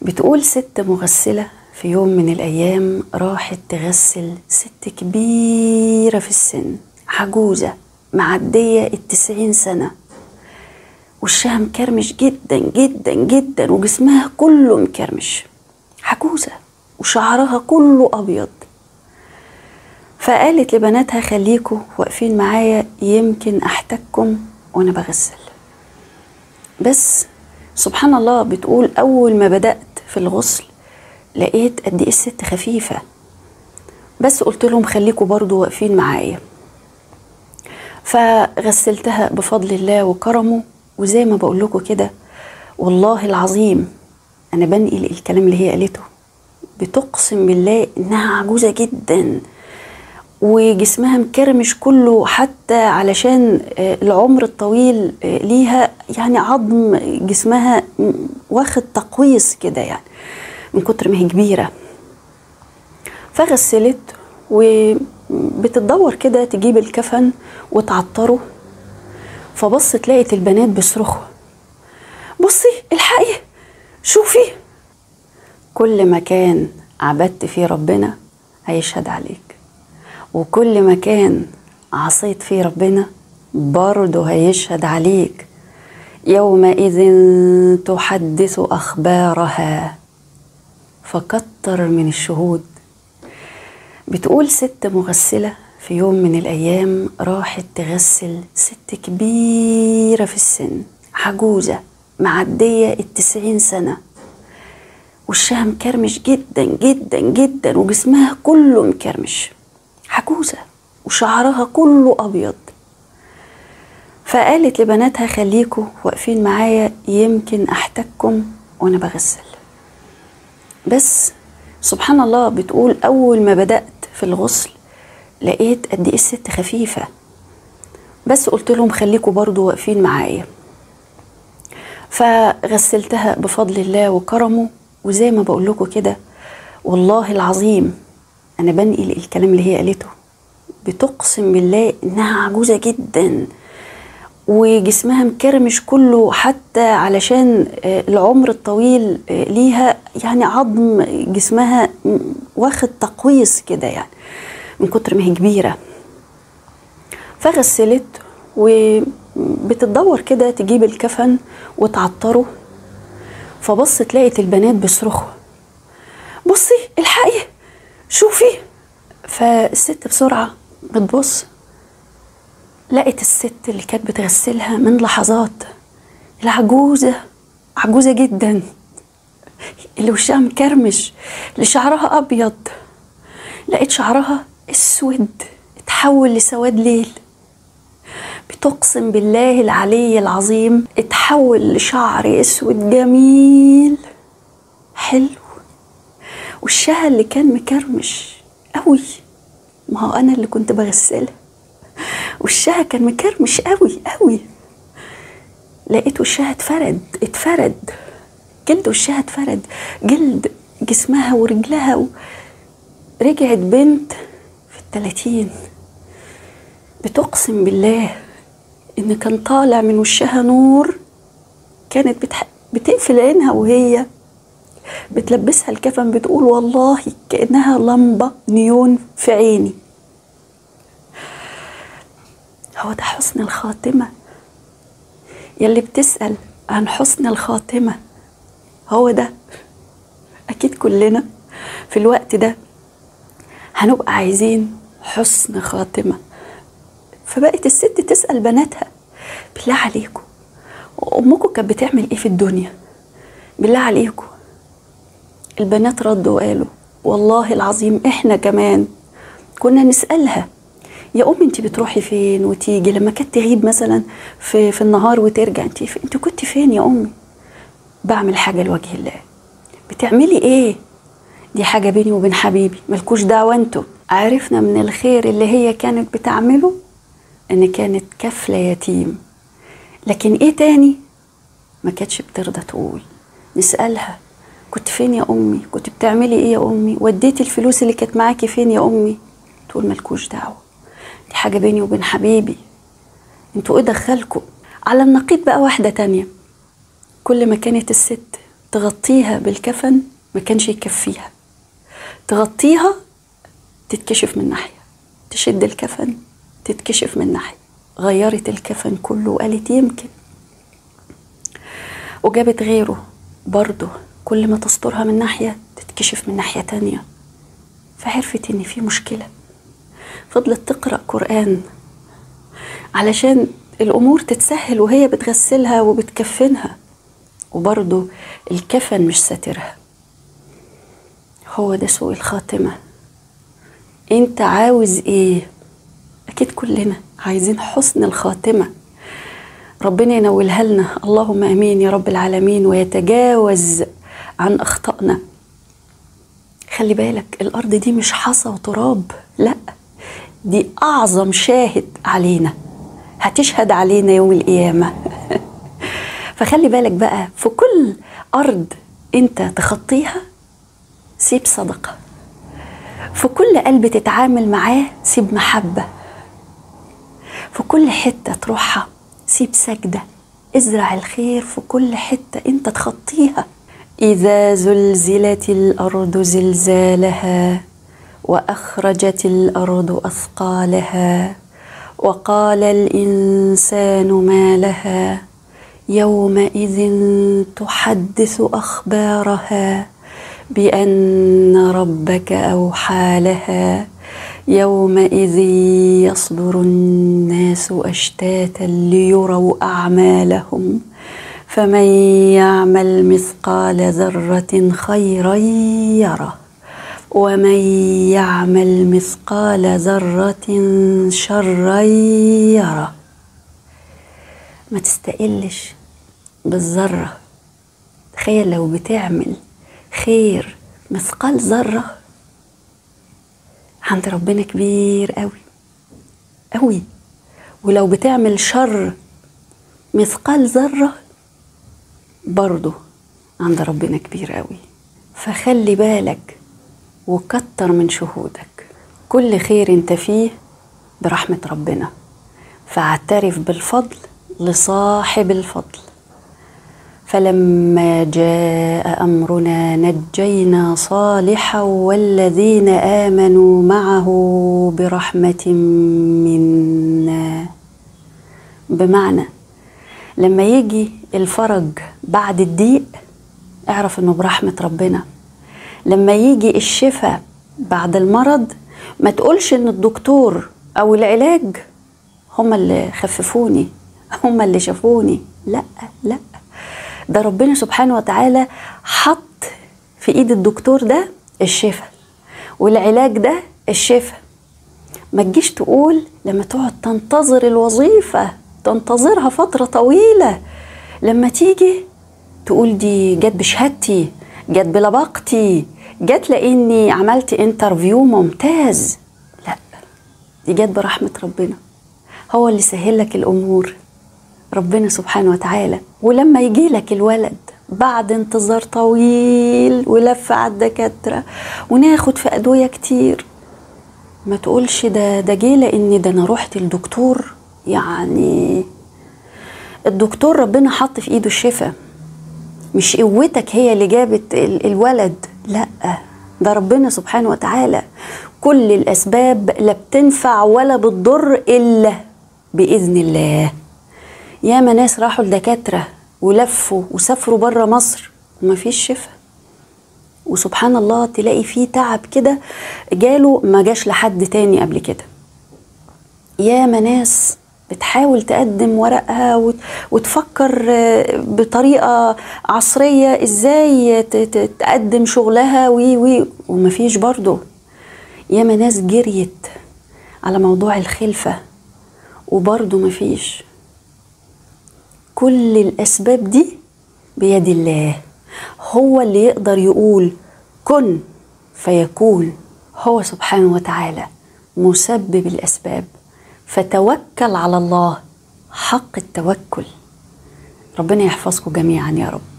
بتقول ست مغسلة في يوم من الأيام راحت تغسل ست كبيرة في السن، عجوزة معدية 90 سنة، وشها مكرمش جدا جدا جدا وجسمها كله مكرمش، عجوزة وشعرها كله أبيض. فقالت لبناتها خليكوا واقفين معايا يمكن أحتاجكم وأنا بغسل. بس سبحان الله، بتقول أول ما بدأت في الغسل لقيت قد إيه الست خفيفة، بس قلت لهم خليكوا برضو واقفين معايا. فغسلتها بفضل الله وكرمه، وزي ما بقول لكم كده والله العظيم أنا بنقل الكلام اللي هي قالته، بتقسم بالله إنها عجوزة جدا وجسمها مكرمش كله، حتى علشان العمر الطويل ليها، يعني عظم جسمها واخد تقويص كده، يعني من كتر ما هي كبيرة. فغسلت وبتدور كده تجيب الكفن وتعطره، فبصت لقيت البنات بيصرخوا بصي الحقي شوفي. كل مكان عبدت فيه ربنا هيشهد عليك، وكل مكان عصيت فيه ربنا برضه هيشهد عليك. يومئذ تحدث أخبارها، فكتر من الشهود. بتقول ست مغسلة في يوم من الأيام راحت تغسل ست كبيرة في السن، عجوزة معدية 90 سنة، وشها مكرمش جدا جدا جدا وجسمها كله مكرمش، عجوزة وشعرها كله أبيض. فقالت لبناتها خليكوا واقفين معايا يمكن أحتاجكم وأنا بغسل. بس سبحان الله، بتقول أول ما بدأت في الغسل لقيت قد إيه الست خفيفة، بس قلت لهم خليكوا برضو واقفين معايا. فغسلتها بفضل الله وكرمه، وزي ما بقول لكم كده والله العظيم أنا بنقل الكلام اللي هي قالته، بتقسم بالله إنها عجوزة جدا وجسمها مكرمش كله، حتى علشان العمر الطويل ليها، يعني عظم جسمها واخد تقويص كده، يعني من كتر ما هي كبيرة. فغسلت وبتدور كده تجيب الكفن وتعطره، فبصت لقيت البنات بيصرخوا بصي الحقي شوفي. فالست بسرعة بتبص لقيت الست اللي كانت بتغسلها من لحظات العجوزة، عجوزة جدا، اللي وشها مكرمش، اللي شعرها أبيض، لقيت شعرها اسود اتحول لسواد ليل. بتقسم بالله العلي العظيم اتحول لشعر اسود جميل حلو. وشها اللي كان مكرمش قوي، ما هو انا اللي كنت بغسلها، وشها كان مكرمش قوي قوي، لقيت وشها اتفرد جلد وشها اتفرد، جلد جسمها ورجلها رجعت بنت في 30. بتقسم بالله ان كان طالع من وشها نور، كانت بتقفل عينها وهي بتلبسها الكفن، بتقول والله كأنها لمبة نيون في عيني. هو ده حسن الخاتمة؟ يلي بتسأل عن حسن الخاتمة هو ده. أكيد كلنا في الوقت ده هنبقى عايزين حسن خاتمة. فبقت الست تسأل بناتها بالله عليكم أمكم كانت بتعمل إيه في الدنيا؟ بالله عليكم. البنات ردوا وقالوا والله العظيم إحنا كمان كنا نسألها يا أمي أنت بتروحي فين وتيجي؟ لما كانت تغيب مثلا في النهار وترجع، أنت كنت فين يا أمي؟ بعمل حاجة لوجه الله. بتعملي إيه؟ دي حاجة بيني وبين حبيبي، ملكوش دعوة انتوا. عرفنا من الخير اللي هي كانت بتعمله ان كانت كفلة يتيم، لكن ايه تاني ما كانتش بترضى تقول. نسألها كنت فين يا أمي؟ كنت بتعملي ايه يا أمي؟ وديتي الفلوس اللي كانت معاكي فين يا أمي؟ تقول ملكوش دعوة، دي حاجة بيني وبين حبيبي، انتوا ايه دخلكوا؟ على النقيض بقى واحدة تانية، كل ما كانت الست تغطيها بالكفن ما كانش يكفيها، تغطيها تتكشف من ناحية، تشد الكفن تتكشف من ناحية. غيرت الكفن كله وقالت يمكن، وجابت غيره برضه، كل ما تسترها من ناحية تتكشف من ناحية تانية. فعرفت ان في مشكلة، فضلت تقرأ قرآن علشان الأمور تتسهل وهي بتغسلها وبتكفنها، وبرضه الكفن مش ساترها. هو ده سوء الخاتمة. انت عاوز ايه؟ اكيد كلنا عايزين حسن الخاتمة، ربنا ينولها لنا، اللهم امين يا رب العالمين، ويتجاوز عن اخطائنا. خلي بالك الارض دي مش حصى وتراب، لا، دي اعظم شاهد علينا، هتشهد علينا يوم القيامة. فخلي بالك بقى، في كل ارض انت تخطيها سيب صدقة، في كل قلب تتعامل معاه سيب محبة، في كل حتة تروحها سيب سجدة، ازرع الخير في كل حتة انت تخطيها. إذا زلزلت الأرض زلزالها وأخرجت الأرض أثقالها وقال الإنسان ما لها يومئذ تحدث أخبارها بأن ربك أوحى لها يومئذ يصدر الناس أشتاتا ليروا أعمالهم فمن يعمل مثقال ذرة خيرا يره ومن يعمل مثقال ذرة شرا يره. ما تستقلش بالذرة. تخيل لو بتعمل خير مثقال ذرة، عند ربنا كبير قوي قوي، ولو بتعمل شر مثقال ذرة برضو عند ربنا كبير قوي. فخلي بالك وكتر من شهودك، كل خير انت فيه برحمة ربنا، فاعترف بالفضل لصاحب الفضل. فلما جاء أمرنا نجينا صالحا والذين آمنوا معه برحمة منا. بمعنى لما يجي الفرج بعد الضيق اعرف انه برحمة ربنا. لما يجي الشفاء بعد المرض ما تقولش ان الدكتور او العلاج هم اللي خففوني، هم اللي شافوني، لا لا، ده ربنا سبحانه وتعالى حط في ايد الدكتور ده الشفاء والعلاج ده الشفاء. ما تجيش تقول لما تقعد تنتظر الوظيفة تنتظرها فترة طويلة، لما تيجي تقول دي جت بشهادتي، جت بلباقتي، جت لاني عملت انترفيو ممتاز، لا، دي جت برحمة ربنا، هو اللي سهل لك الامور، ربنا سبحانه وتعالى. ولما يجي لك الولد بعد انتظار طويل ولف على الدكاترة وناخد في ادوية كتير، ما تقولش ده جه لان ده انا رحت الدكتور. يعني الدكتور ربنا حط في ايده الشفاء، مش قوتك هي اللي جابت الولد، لا، ده ربنا سبحانه وتعالى. كل الاسباب لا بتنفع ولا بتضر الا باذن الله. ياما ناس راحوا لدكاترة ولفوا وسافروا بره مصر وما فيش شفاء، وسبحان الله تلاقي فيه تعب كده جاله ما جاش لحد تاني قبل كده. ياما ناس بتحاول تقدم ورقها وتفكر بطريقة عصرية ازاي تقدم شغلها ومفيش برضو. ياما ناس جريت على موضوع الخلفة وبرضو مفيش. كل الأسباب دي بيد الله، هو اللي يقدر يقول كن فيكون، هو سبحانه وتعالى مسبب الأسباب. فتوكل على الله حق التوكل. ربنا يحفظكم جميعا يا رب.